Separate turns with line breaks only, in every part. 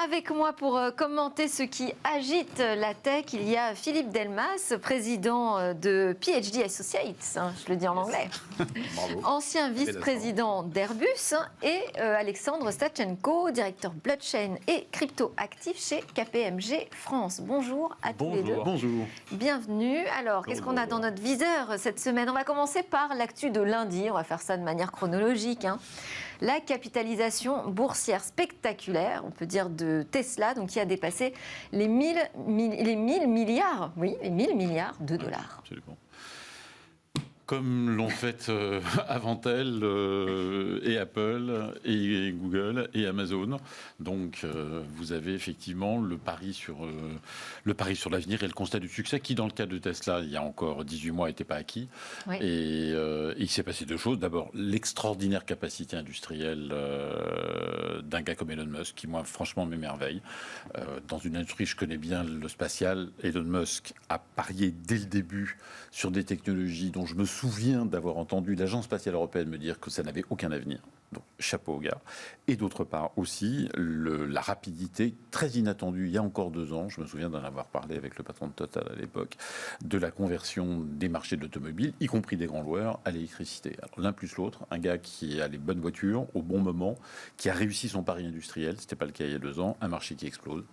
Avec moi pour commenter ce qui agite la tech, il y a Philippe Delmas, président de PhD Associates, je le dis en anglais, ancien vice-président d'Airbus, et Alexandre Stachenko, directeur blockchain et crypto-actif chez KPMG France. Bonjour à tous les deux.
Bonjour.
Bienvenue. Alors, qu'est-ce qu'on a dans notre viseur cette semaine? On va commencer par l'actu de lundi, on va faire ça de manière chronologique. La capitalisation boursière spectaculaire, on peut dire, de Tesla, donc qui a dépassé les 1000 milliards, oui, les 1000 milliards de dollars.
Absolument. Comme l'ont fait avant elle et Apple et Google et Amazon. Donc vous avez effectivement le pari sur l'avenir et le constat du succès qui, dans le cas de Tesla, il y a encore 18 mois, n'était pas acquis. Oui. Et il s'est passé deux choses. D'abord, l'extraordinaire capacité industrielle d'un gars comme Elon Musk, qui, moi, franchement, m'émerveille. Dans une industrie, je connais bien le spatial. Elon Musk a parié dès le début sur des technologies dont je me souviens d'avoir entendu l'Agence spatiale européenne me dire que ça n'avait aucun avenir. Donc, chapeau au gars. Et d'autre part aussi, la rapidité très inattendue, il y a encore 2 ans, je me souviens d'en avoir parlé avec le patron de Total à l'époque, de la conversion des marchés de l'automobile, y compris des grands loueurs, à l'électricité. Alors, l'un plus l'autre, un gars qui a les bonnes voitures au bon moment, qui a réussi son pari industriel, ce n'était pas le cas il y a 2 ans, un marché qui explose.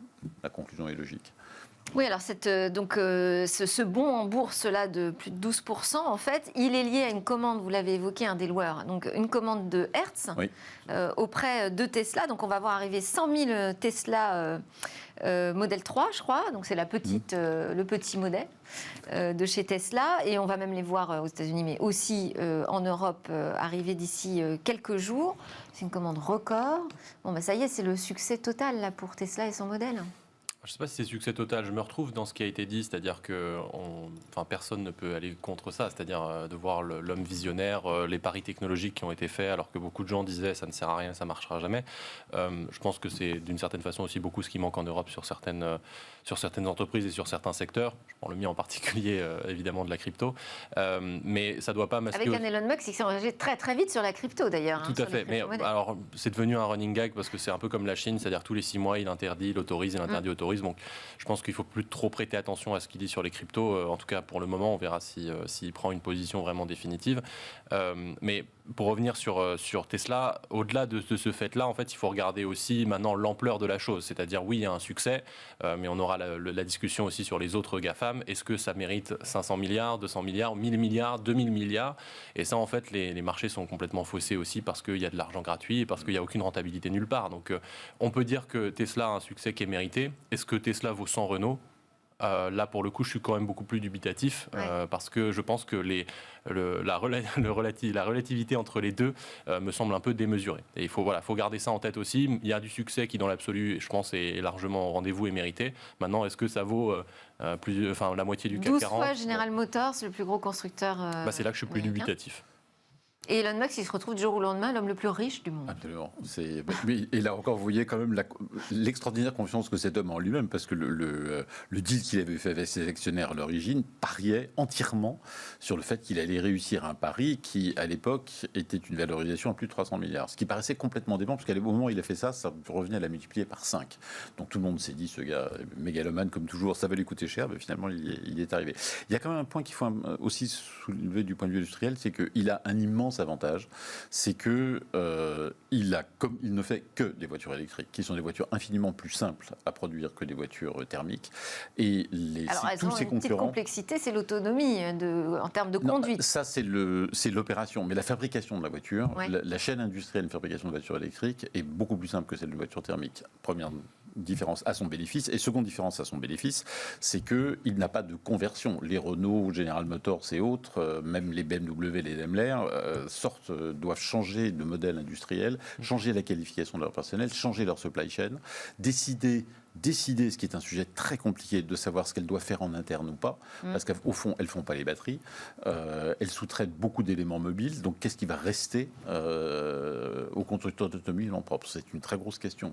La conclusion est logique.
Oui, alors ce bond en bourse là de plus de 12%, en fait, il est lié à une commande, vous l'avez évoqué, un des loueurs, donc une commande de Hertz oui. Auprès de Tesla. Donc on va voir arriver 100 000 Tesla Model 3, je crois. Donc c'est le petit modèle de chez Tesla. Et on va même les voir aux États-Unis, mais aussi en Europe, arriver d'ici quelques jours. C'est une commande record. Bon, bah, ça y est, c'est le succès total là, pour Tesla et son modèle.
Je ne sais pas si c'est succès total, je me retrouve dans ce qui a été dit, c'est-à-dire que personne ne peut aller contre ça, c'est-à-dire de voir l'homme visionnaire, les paris technologiques qui ont été faits, alors que beaucoup de gens disaient ça ne sert à rien, ça ne marchera jamais. Je pense que c'est d'une certaine façon aussi beaucoup ce qui manque en Europe sur certaines entreprises et sur certains secteurs. Je prends le mien en particulier, évidemment, de la crypto. Mais ça ne doit pas masquer...
Avec un Elon Musk qui s'est engagé très très vite sur la crypto d'ailleurs.
Tout à fait, mais alors c'est devenu un running gag parce que c'est un peu comme la Chine, c'est-à-dire tous les 6 mois il interdit, il autorise, il interdit, autorise. Donc je pense qu'il ne faut plus trop prêter attention à ce qu'il dit sur les cryptos. En tout cas, pour le moment, on verra s'il prend une position vraiment définitive. Mais pour revenir sur Tesla, au-delà de ce fait-là, en fait, il faut regarder aussi maintenant l'ampleur de la chose. C'est-à-dire, oui, il y a un succès, mais on aura la discussion aussi sur les autres GAFAM. Est-ce que ça mérite 500 milliards, 200 milliards, 1000 milliards, 2000 milliards? Et ça, en fait, les marchés sont complètement faussés aussi parce qu'il y a de l'argent gratuit et parce qu'il n'y a aucune rentabilité nulle part. Donc, on peut dire que Tesla a un succès qui est mérité. Est-ce que Tesla vaut 100 Renault? Là, pour le coup, je suis quand même beaucoup plus dubitatif parce que je pense que la relativité entre les deux me semble un peu démesurée. Et il faut garder ça en tête aussi. Il y a du succès qui, dans l'absolu, je pense, est largement au rendez-vous et mérité. Maintenant, est-ce que ça vaut la moitié du CAC 40?
12 fois General Motors, le plus gros constructeur
c'est là que je suis plus dubitatif.
Et Elon Musk, il se retrouve du jour au lendemain l'homme le plus riche du monde.
Absolument. Et là encore, vous voyez quand même l'extraordinaire confiance que cet homme a en lui-même, parce que le deal qu'il avait fait avec ses actionnaires à l'origine pariait entièrement sur le fait qu'il allait réussir un pari qui, à l'époque, était une valorisation à plus de 300 milliards. Ce qui paraissait complètement dément, parce qu'au moment où il a fait ça, ça revenait à la multiplier par 5. Donc tout le monde s'est dit, ce gars mégalomane, comme toujours, ça va lui coûter cher, mais finalement, il est arrivé. Il y a quand même un point qu'il faut aussi soulever du point de vue industriel, c'est qu'il a un immense avantage, c'est que il ne fait que des voitures électriques, qui sont des voitures infiniment plus simples à produire que des voitures thermiques. Et tous ses concurrents. Petite
complexité, c'est l'autonomie en termes de conduite.
Ça, c'est l'opération, mais la fabrication de la voiture, la chaîne industrielle de fabrication de voitures électriques est beaucoup plus simple que celle de voitures thermiques. Première différence à son bénéfice. Et seconde différence à son bénéfice, c'est qu'il n'a pas de conversion. Les Renault, General Motors et autres, même les BMW, les Daimler, doivent changer de modèle industriel, changer la qualification de leur personnel, changer leur supply chain, décider, ce qui est un sujet très compliqué, de savoir ce qu'elles doivent faire en interne ou pas, parce qu'au fond, elles ne font pas les batteries, elles sous-traitent beaucoup d'éléments mobiles, donc qu'est-ce qui va rester aux constructeurs d'automobiles en propre? C'est une très grosse question.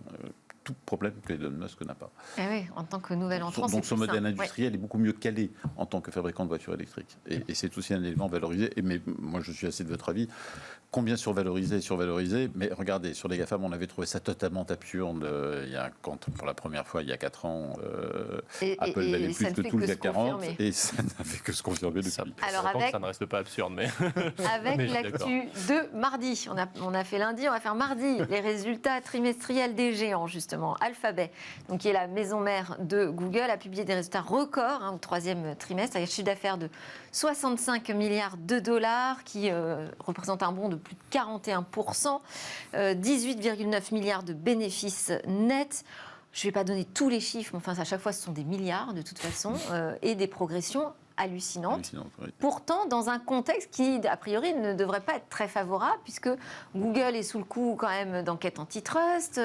Tout problème que Elon Musk n'a pas.
Eh oui, en tant que nouvel entrant,
donc son modèle industriel est beaucoup mieux calé en tant que fabricant de voitures électriques. Et c'est aussi un élément valorisé. Mais moi, je suis assez de votre avis. combien survaloriser, mais regardez, sur les GAFAM, on avait trouvé ça totalement absurde pour la première fois, il y a 4 ans, Apple valait plus que tout le CAC 40, et ça n'a fait que se confirmer depuis.
Alors ça ne reste pas absurde, mais...
Avec l'actu de mardi, on a fait lundi, on va faire mardi, les résultats trimestriels des géants, justement. Alphabet, donc, qui est la maison mère de Google, a publié des résultats records au 3e trimestre, avec un chiffre d'affaires de 65 milliards de dollars, qui représente un bond de plus de 41%, 18,9 milliards de bénéfices nets. Je ne vais pas donner tous les chiffres, mais enfin, à chaque fois, ce sont des milliards de toute façon, et des progressions hallucinante. Oui. Pourtant, dans un contexte qui, a priori, ne devrait pas être très favorable, puisque Google est sous le coup quand même d'enquête antitrust,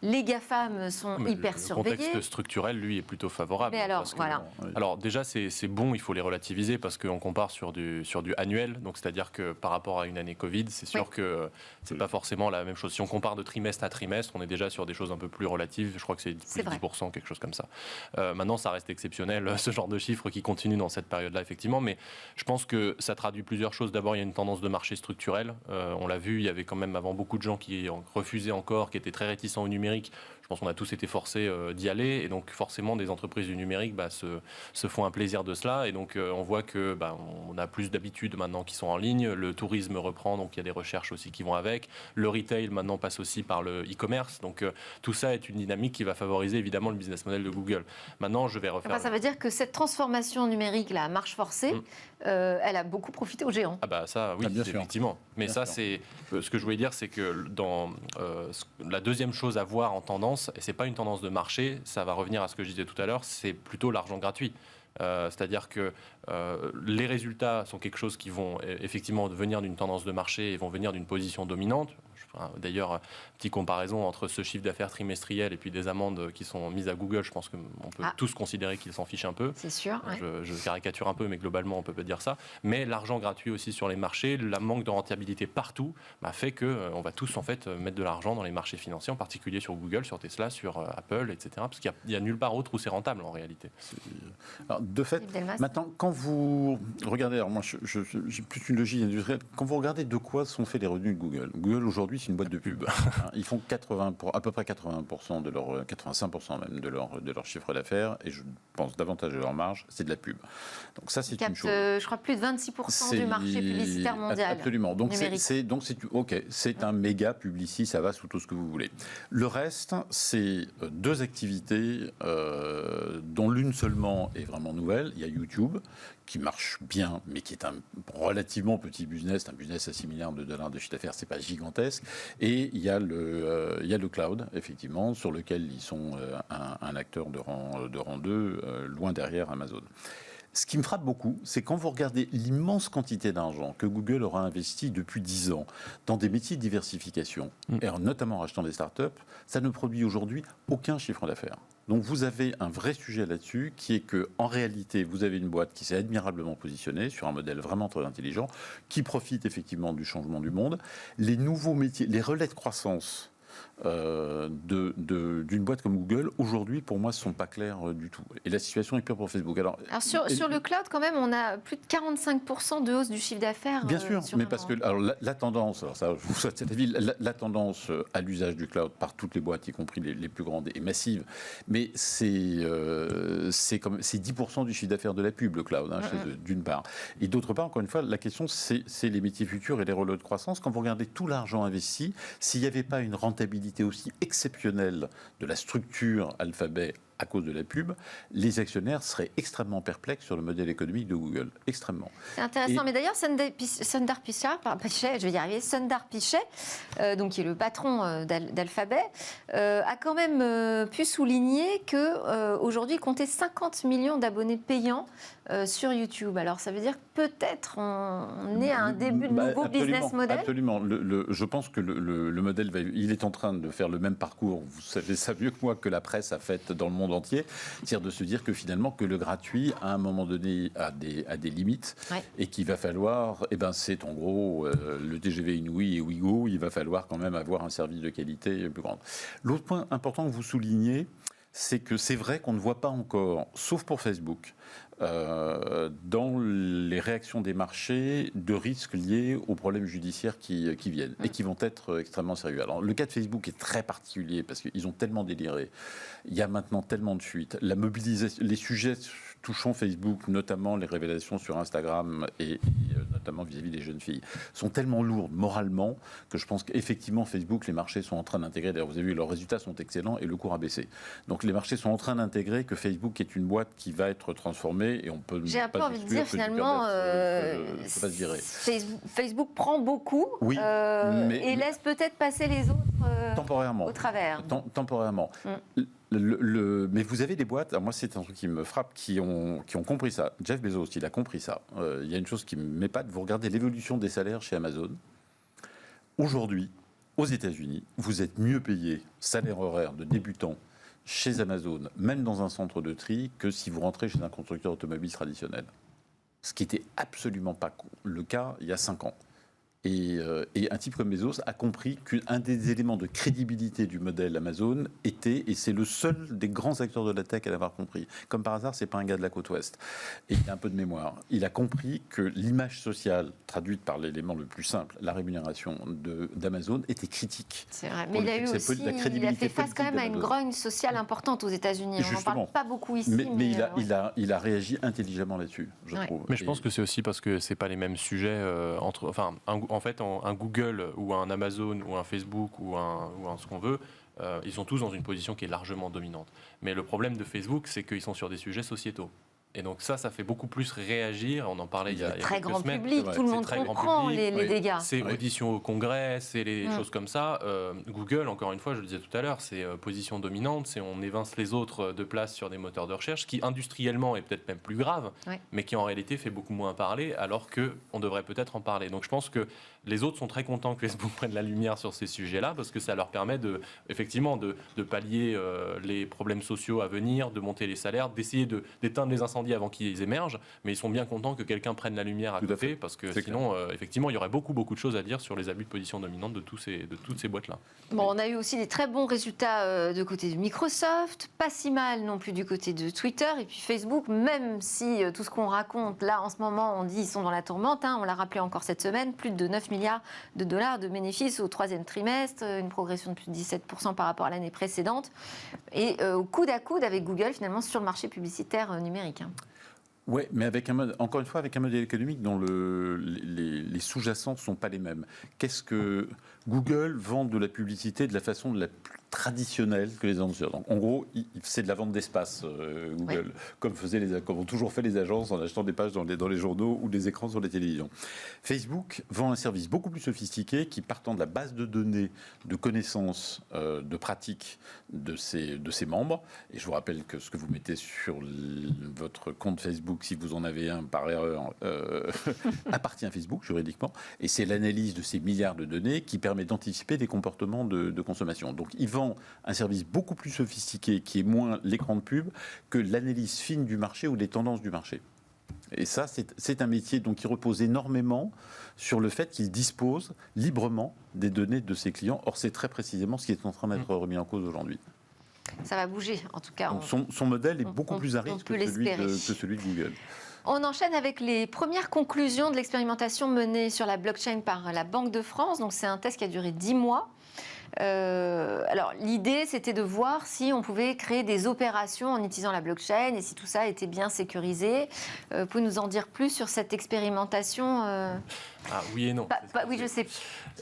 les GAFAM sont hyper surveillés.
Le contexte structurel, lui, est plutôt favorable.
Mais alors, voilà.
Alors déjà, c'est bon, il faut les relativiser, parce qu'on compare sur du annuel, donc c'est-à-dire que par rapport à une année Covid, c'est sûr que c'est pas forcément la même chose. Si on compare de trimestre à trimestre, on est déjà sur des choses un peu plus relatives, je crois que c'est plus de 10%, quelque chose comme ça. Maintenant, ça reste exceptionnel, ce genre de chiffres qui continuent dans cette période-là, effectivement, mais je pense que ça traduit plusieurs choses. D'abord, il y a une tendance de marché structurel. On l'a vu, il y avait quand même avant beaucoup de gens qui refusaient encore, qui étaient très réticents au numérique. Je pense qu'on a tous été forcés d'y aller, et donc forcément des entreprises du numérique se font un plaisir de cela, et donc on voit que on a plus d'habitudes maintenant qui sont en ligne, le tourisme reprend, donc il y a des recherches aussi qui vont avec, le retail maintenant passe aussi par le e-commerce, donc tout ça est une dynamique qui va favoriser évidemment le business model de Google. Maintenant, je vais refaire...
Enfin, ça veut dire que cette transformation numérique, la marche forcée, elle a beaucoup profité aux géants.
Ça, oui, effectivement. Mais ça, c'est ce que je voulais dire, c'est que dans la deuxième chose à voir en tendance, et c'est pas une tendance de marché, ça va revenir à ce que je disais tout à l'heure, c'est plutôt l'argent gratuit. C'est-à-dire que les résultats sont quelque chose qui vont effectivement venir d'une tendance de marché et vont venir d'une position dominante. D'ailleurs, petite comparaison entre ce chiffre d'affaires trimestriel et puis des amendes qui sont mises à Google, je pense qu'on peut tous considérer qu'ils s'en fichent un peu.
C'est sûr.
Je caricature un peu, mais globalement, on peut pas dire ça. Mais l'argent gratuit aussi sur les marchés, la manque de rentabilité partout, fait qu'on va tous en fait mettre de l'argent dans les marchés financiers, en particulier sur Google, sur Tesla, sur Apple, etc. Parce qu'il n'y a nulle part autre où c'est rentable en réalité.
Alors, de fait, maintenant, quand vous regardez, alors moi j'ai plus une logique industrielle, quand vous regardez de quoi sont faits les revenus de Google. Google aujourd'hui, c'est une boîte de pub. Ils font à peu près 80% de leur 85% même de leur chiffre d'affaires, et je pense davantage de leur marge, c'est de la pub. Donc ça, c'est une chose.
Je crois plus de 26% du marché publicitaire mondial.
Absolument. Donc c'est un méga publici, ça va sous tout ce que vous voulez. Le reste, c'est deux activités dont l'une seulement est vraiment nouvelle. Il y a YouTube, qui marche bien, mais qui est un relativement petit business, un business à 6 milliards de dollars de chiffre d'affaires, c'est pas gigantesque. Et il y a le cloud, effectivement, sur lequel ils sont un acteur de rang 2, loin derrière Amazon. Ce qui me frappe beaucoup, c'est quand vous regardez l'immense quantité d'argent que Google aura investi depuis 10 ans dans des métiers de diversification, et notamment en rachetant des startups, ça ne produit aujourd'hui aucun chiffre d'affaires. Donc vous avez un vrai sujet là-dessus, qui est que en réalité, vous avez une boîte qui s'est admirablement positionnée sur un modèle vraiment très intelligent, qui profite effectivement du changement du monde. Les nouveaux métiers, les relais de croissance d'une boîte comme Google, aujourd'hui, pour moi, ne sont pas clairs du tout. Et la situation est pire pour Facebook. Alors
sur le cloud, quand même, on a plus de 45% de hausse du chiffre d'affaires.
Bien sûr, mais parce que la tendance, alors ça, je vous souhaite cette avis, la tendance à l'usage du cloud par toutes les boîtes, y compris les plus grandes, est massive. Mais c'est 10% du chiffre d'affaires de la pub, le cloud, chez eux, d'une part. Et d'autre part, encore une fois, la question, c'est les métiers futurs et les relais de croissance. Quand vous regardez tout l'argent investi, s'il n'y avait pas une rentabilité aussi exceptionnelle de la structure Alphabet à cause de la pub, les actionnaires seraient extrêmement perplexes sur le modèle économique de Google. Extrêmement.
C'est intéressant. Mais d'ailleurs, Sundar Pichai, donc qui est le patron d'Alphabet, a quand même pu souligner qu'aujourd'hui, il comptait 50 millions d'abonnés payants sur YouTube. Alors, ça veut dire que peut-être on est à un début de nouveau business model.
Absolument. Je pense que le modèle il est en train de faire le même parcours. Vous savez ça mieux que moi, que la presse a fait dans le monde entier, c'est-à-dire de se dire que finalement que le gratuit à un moment donné a des limites, et qu'il va falloir, c'est en gros le TGV Inouï et Ouigo, il va falloir quand même avoir un service de qualité plus grande. L'autre point important que vous soulignez, c'est que c'est vrai qu'on ne voit pas encore, sauf pour Facebook, dans les réactions des marchés de risques liés aux problèmes judiciaires qui viennent et qui vont être extrêmement sérieux. Alors, le cas de Facebook est très particulier parce qu'ils ont tellement déliré. Il y a maintenant tellement de fuites. La mobilisation, les sujets touchant Facebook, notamment les révélations sur Instagram et notamment vis-à-vis des jeunes filles, sont tellement lourdes moralement que je pense qu'effectivement Facebook, les marchés sont en train d'intégrer. D'ailleurs, vous avez vu, leurs résultats sont excellents et le cours a baissé. Donc les marchés sont en train d'intégrer que Facebook est une boîte qui va être transformée et on peut.
J'ai un peu envie de dire finalement, Facebook prend beaucoup, et laisse peut-être passer les autres
temporairement
au travers.
Temporairement. Mais vous avez des boîtes, alors moi c'est un truc qui me frappe, qui ont compris ça. Jeff Bezos, il a compris ça. Il y a une chose qui m'épate, vous regardez l'évolution des salaires chez Amazon. Aujourd'hui, aux États-Unis, vous êtes mieux payé, salaire horaire de débutant, chez Amazon, même dans un centre de tri, que si vous rentrez chez un constructeur automobile traditionnel. Ce qui n'était absolument pas le cas il y a 5 ans. Et un type comme Bezos a compris qu'un des éléments de crédibilité du modèle Amazon était, et c'est le seul des grands acteurs de la tech à l'avoir compris, comme par hasard, c'est pas un gars de la côte ouest, et il a un peu de mémoire, il a compris que l'image sociale, traduite par l'élément le plus simple, la rémunération d'Amazon, était critique.
C'est vrai, mais il a eu aussi, il a fait face quand même à une grogne sociale importante aux États-Unis. On n'en parle pas beaucoup ici.
Mais il a réagi intelligemment là-dessus, je trouve.
Mais je pense que c'est aussi parce que c'est pas les mêmes sujets entre... Enfin, en fait, un Google ou un Amazon ou un Facebook ou un ce qu'on veut, ils sont tous dans une position qui est largement dominante. Mais le problème de Facebook, c'est qu'ils sont sur des sujets sociétaux. Et donc ça fait beaucoup plus réagir. On en parlait il y a
très
quelques
grand
semaines.
Public, tout le monde comprend les dégâts.
C'est audition au Congrès, c'est les choses comme ça. Google, encore une fois, je le disais tout à l'heure, c'est position dominante, c'est on évince les autres de place sur des moteurs de recherche, ce qui industriellement est peut-être même plus grave, mais qui en réalité fait beaucoup moins parler, alors qu'on devrait peut-être en parler. Donc je pense que les autres sont très contents que Facebook prenne la lumière sur ces sujets-là, parce que ça leur permet effectivement de pallier les problèmes sociaux à venir, de monter les salaires, d'essayer d'éteindre les incendies avant qu'ils émergent, mais ils sont bien contents que quelqu'un prenne la lumière à côté, parce que sinon, effectivement, il y aurait beaucoup de choses à dire sur les abus de position dominante de toutes ces boîtes-là.
Bon, on a eu aussi des très bons résultats de côté de Microsoft, pas si mal non plus du côté de Twitter, et puis Facebook, même si tout ce qu'on raconte là en ce moment, on dit ils sont dans la tourmente, on l'a rappelé encore cette semaine, plus de 9 milliards de dollars de bénéfices au 3e trimestre, une progression de plus de 17% par rapport à l'année précédente, et au coude à coude avec Google finalement sur le marché publicitaire numérique.
Oui, mais encore une fois, avec un modèle économique dont les sous-jacents ne sont pas les mêmes. Qu'est-ce que Google vend de la publicité de la façon la plus traditionnelle que les annonceurs. Donc, en gros, c'est de la vente d'espace, Google, comme ont toujours fait les agences en achetant des pages dans les journaux ou des écrans sur les télévisions. Facebook vend un service beaucoup plus sophistiqué qui, partant de la base de données, de connaissances, de pratiques de ses membres, et je vous rappelle que ce que vous mettez sur votre compte Facebook, si vous en avez un par erreur, appartient à Facebook juridiquement, et c'est l'analyse de ces milliards de données qui permet d'anticiper des comportements de consommation. Donc il vend un service beaucoup plus sophistiqué qui est moins l'écran de pub que l'analyse fine du marché ou des tendances du marché. Et ça, c'est un métier donc, qui repose énormément sur le fait qu'il dispose librement des données de ses clients. Or, c'est très précisément ce qui est en train d'être remis en cause aujourd'hui.
Ça va bouger, en tout cas.
Donc, son modèle est beaucoup plus à risque que celui de Google.
On enchaîne avec les premières conclusions de l'expérimentation menée sur la blockchain par la Banque de France. Donc, c'est un test qui a duré 10 mois. Alors l'idée c'était de voir si on pouvait créer des opérations en utilisant la blockchain et si tout ça était bien sécurisé. Vous pouvez nous en dire plus sur cette expérimentation
Oui et non.
Oui, je sais.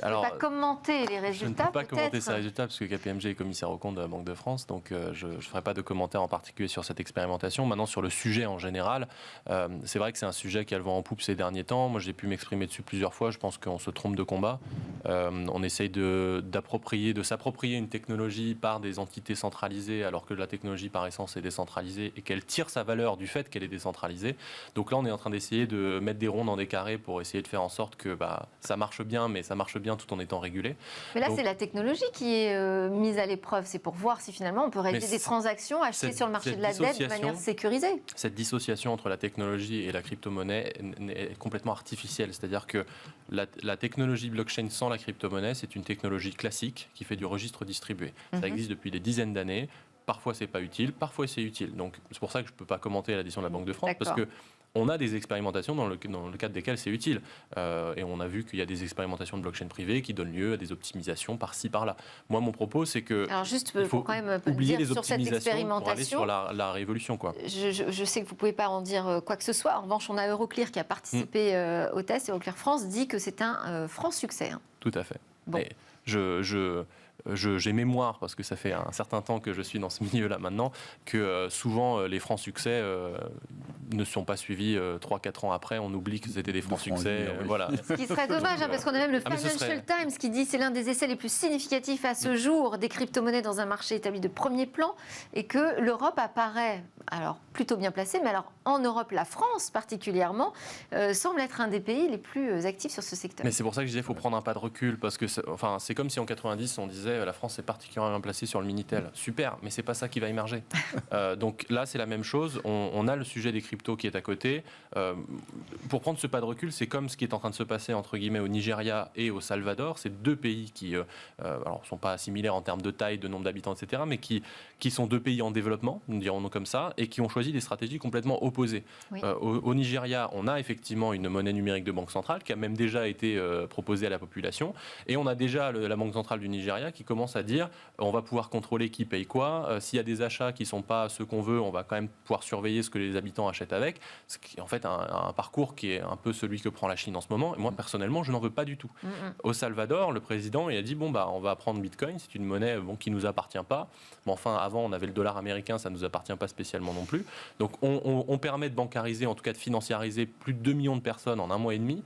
Alors, pas commenter les résultats.
Je ne peux pas commenter ces résultats parce que KPMG est commissaire aux comptes de la Banque de France, donc je ne ferai pas de commentaires en particulier sur cette expérimentation. Maintenant, sur le sujet en général, c'est vrai que c'est un sujet qui a le vent en poupe ces derniers temps. Moi, j'ai pu m'exprimer dessus plusieurs fois. Je pense qu'on se trompe de combat. On essaye de s'approprier une technologie par des entités centralisées, alors que la technologie par essence est décentralisée et qu'elle tire sa valeur du fait qu'elle est décentralisée. Donc là, on est en train d'essayer de mettre des ronds dans des carrés pour essayer de faire en sorte que ça marche bien, mais ça marche bien tout en étant régulé. Mais là,
c'est la technologie qui est mise à l'épreuve. C'est pour voir si finalement on peut réaliser des transactions achetées sur le marché de la dette de manière sécurisée.
Cette dissociation entre la technologie et la crypto-monnaie est complètement artificielle. C'est-à-dire que la technologie blockchain sans la crypto-monnaie, c'est une technologie classique qui fait du registre distribué. Ça existe depuis des dizaines d'années. Parfois, c'est pas utile, parfois, c'est utile. Donc, c'est pour ça que je ne peux pas commenter la décision de la Banque de France,
D'accord.
parce que on a des expérimentations dans le cadre desquelles c'est utile. Et on a vu qu'il y a des expérimentations de blockchain privée qui donnent lieu à des optimisations par-ci, par-là. Moi, mon propos, c'est que
Alors juste
il faut
pour quand même
oublier
dire
les
sur cette
optimisations pour aller
expérimentation,
sur la révolution, quoi.
je sais que vous ne pouvez pas en dire quoi que ce soit. En revanche, on a Euroclear qui a participé au test. Euroclear France dit que c'est un franc succès.
Tout à fait.
Bon.
Et j'ai mémoire, parce que ça fait un certain temps que je suis dans ce milieu-là maintenant, que souvent les francs succès ne sont pas suivis 3-4 ans après. On oublie que c'était des francs succès.
Oui.
Voilà.
Ce qui serait dommage, parce qu'on a même le Financial Times qui dit que c'est l'un des essais les plus significatifs à ce jour des crypto-monnaies dans un marché établi de premier plan, et que l'Europe apparaît alors plutôt bien placée, mais alors en Europe, la France particulièrement, semble être un des pays les plus actifs sur ce secteur.
Mais c'est pour ça que je disais qu'il faut prendre un pas de recul, parce que c'est comme si en 90 on disait la France est particulièrement placée sur le Minitel. Super, mais c'est pas ça qui va émerger. Donc là, c'est la même chose. On a le sujet des cryptos qui est à côté. Pour prendre ce pas de recul, c'est comme ce qui est en train de se passer entre guillemets au Nigeria et au Salvador. C'est deux pays qui alors sont pas similaires en termes de taille, de nombre d'habitants, etc., mais qui sont deux pays en développement, nous dirons-nous comme ça, et qui ont choisi des stratégies complètement opposées.
Oui.
Au Nigeria, on a effectivement une monnaie numérique de banque centrale qui a même déjà été proposée à la population, et on a déjà la banque centrale du Nigeria qui commence à dire on va pouvoir contrôler qui paye quoi, s'il y a des achats qui ne sont pas ceux qu'on veut, on va quand même pouvoir surveiller ce que les habitants achètent avec, ce qui est en fait un parcours qui est un peu celui que prend la Chine en ce moment, et moi personnellement je n'en veux pas du tout. Au Salvador, le président il a dit on va prendre Bitcoin, c'est une monnaie qui ne nous appartient pas, mais enfin avant on avait le dollar américain, ça ne nous appartient pas spécialement non plus, donc on permet de bancariser, en tout cas de financiariser plus de 2 millions de personnes en un mois et demi.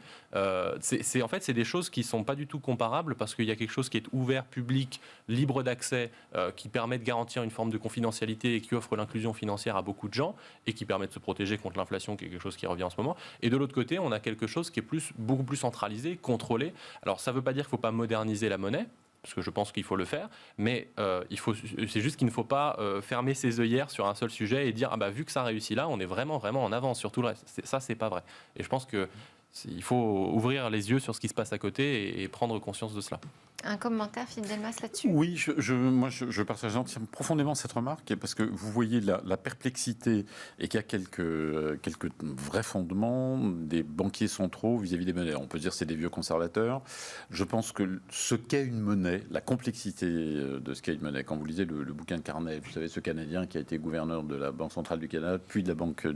C'est des choses qui ne sont pas du tout comparables, parce qu'il y a quelque chose qui est ouvert, public, libre d'accès, qui permet de garantir une forme de confidentialité et qui offre l'inclusion financière à beaucoup de gens et qui permet de se protéger contre l'inflation, qui est quelque chose qui revient en ce moment. Et de l'autre côté, on a quelque chose qui est beaucoup plus centralisé, contrôlé. Alors ça ne veut pas dire qu'il ne faut pas moderniser la monnaie, parce que je pense qu'il faut le faire, mais c'est juste qu'il ne faut pas fermer ses œillères sur un seul sujet et dire vu que ça réussit là, on est vraiment en avance sur tout le reste. Ça, c'est pas vrai. Et je pense qu'il faut ouvrir les yeux sur ce qui se passe à côté et prendre conscience de cela.
Un commentaire, Philippe Delmas, là-dessus?
Oui, je partage profondément cette remarque, parce que vous voyez la perplexité, et qu'il y a quelques vrais fondements des banquiers centraux vis-à-vis des monnaies. On peut dire que c'est des vieux conservateurs. Je pense que ce qu'est une monnaie, la complexité de ce qu'est une monnaie, quand vous lisez le bouquin de Carnet, vous savez, ce Canadien qui a été gouverneur de la Banque centrale du Canada, puis de la Banque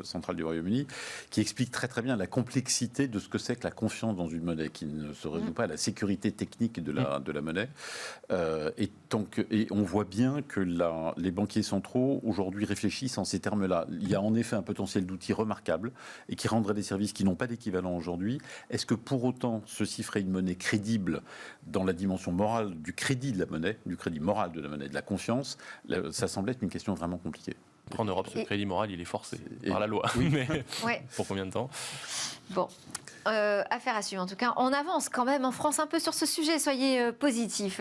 centrale du Royaume-Uni, qui explique très très bien la complexité de ce que c'est que la confiance dans une monnaie, qui ne se résout pas à la sécurité technique de la monnaie. Et on voit bien que les banquiers centraux aujourd'hui réfléchissent en ces termes-là. Il y a en effet un potentiel d'outils remarquable et qui rendrait des services qui n'ont pas d'équivalent aujourd'hui. Est-ce que pour autant ceci ferait une monnaie crédible dans la dimension morale du crédit de la monnaie, du crédit moral de la monnaie, de la confiance? Ça semble être une question vraiment compliquée.
En Europe, ce crédit moral, il est forcé par la loi.
Oui.
Mais
Ouais.
pour combien de temps?
Bon. Affaire à suivre. En tout cas, on avance quand même en France un peu sur ce sujet. Soyez positifs.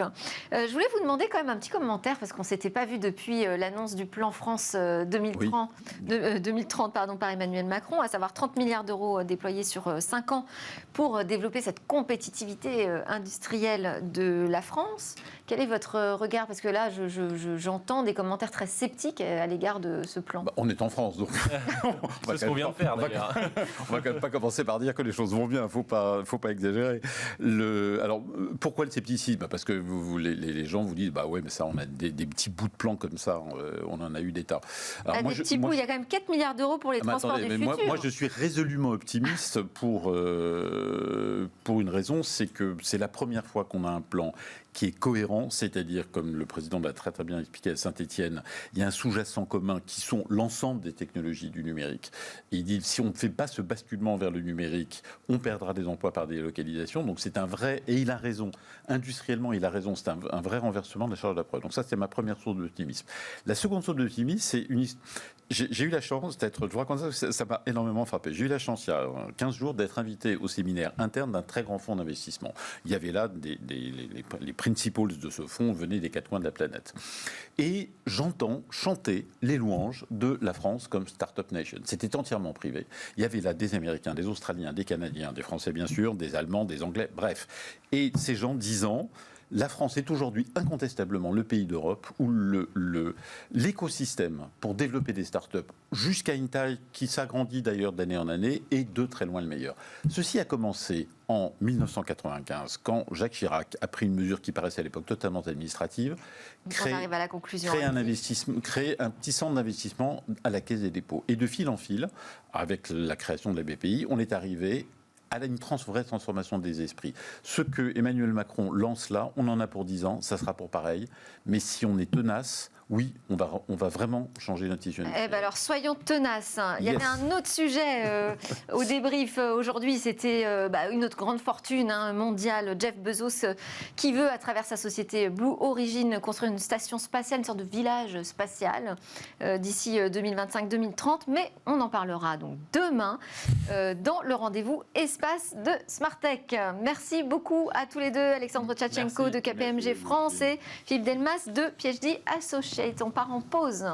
Je voulais vous demander quand même un petit commentaire, parce qu'on ne s'était pas vu depuis l'annonce du plan France 2030 par Emmanuel Macron, à savoir 30 milliards d'euros déployés sur 5 ans pour développer cette compétitivité industrielle de la France. Quel est votre regard? Parce que là, j'entends des commentaires très sceptiques à l'égard de ce plan.
On est en France, donc
c'est ce qu'on vient de faire d'ailleurs.
On va quand même pas commencer par dire que les choses vont bien, faut pas exagérer. Alors pourquoi le scepticisme? Parce que les gens vous disent ouais, mais ça, on a des petits bouts de plans comme ça, on en a eu des tas.
Alors, des petits bouts, il y a quand même 4 milliards d'euros pour les transports du futur.
Moi, je suis résolument optimiste pour une raison, c'est que c'est la première fois qu'on a un plan qui est cohérent, c'est-à-dire, comme le président l'a très très bien expliqué à Saint-Étienne, il y a un sous-jacent commun qui sont l'ensemble des technologies du numérique. Et il dit, si on ne fait pas ce basculement vers le numérique, on perdra des emplois par délocalisation. Donc c'est un vrai, et il a raison, industriellement il a raison, c'est un vrai renversement de la charge de la preuve. Donc ça, c'est ma première source d'optimisme. La seconde source d'optimisme, c'est j'ai eu la chance d'être, je vous raconte ça m'a énormément frappé. J'ai eu la chance, il y a 15 jours, d'être invité au séminaire interne d'un très grand fonds d'investissement. Il y avait là les principals de ce fonds venaient des 4 coins de la planète. Et j'entends chanter les louanges de la France comme Startup Nation. C'était entièrement privé. Il y avait là des Américains, des Australiens, des Canadiens, des Français bien sûr, des Allemands, des Anglais, bref. Et ces gens disant, La France est aujourd'hui incontestablement le pays d'Europe où l'écosystème pour développer des startups jusqu'à une taille qui s'agrandit d'ailleurs d'année en année est de très loin le meilleur. Ceci a commencé en 1995, quand Jacques Chirac a pris une mesure qui paraissait à l'époque totalement administrative, créer un petit centre d'investissement à la Caisse des dépôts. Et de fil en fil, avec la création de la BPI, on est arrivé à une vraie transformation des esprits. Ce que Emmanuel Macron lance là, on en a pour 10 ans, ça sera pour pareil. Mais si on est tenace, oui, on va vraiment changer notre tissu industriel.
Eh ben alors, soyons tenaces. Il y avait un autre sujet au débrief aujourd'hui, c'était une autre grande fortune mondiale, Jeff Bezos, qui veut, à travers sa société Blue Origin, construire une station spatiale, une sorte de village spatial d'ici 2025-2030. Mais on en parlera donc demain dans le rendez-vous Espace de Smartech. Merci beaucoup à tous les deux, Alexandre Tchatchenko de KPMG France et Philippe Delmas de PhD Associates. On part en pause.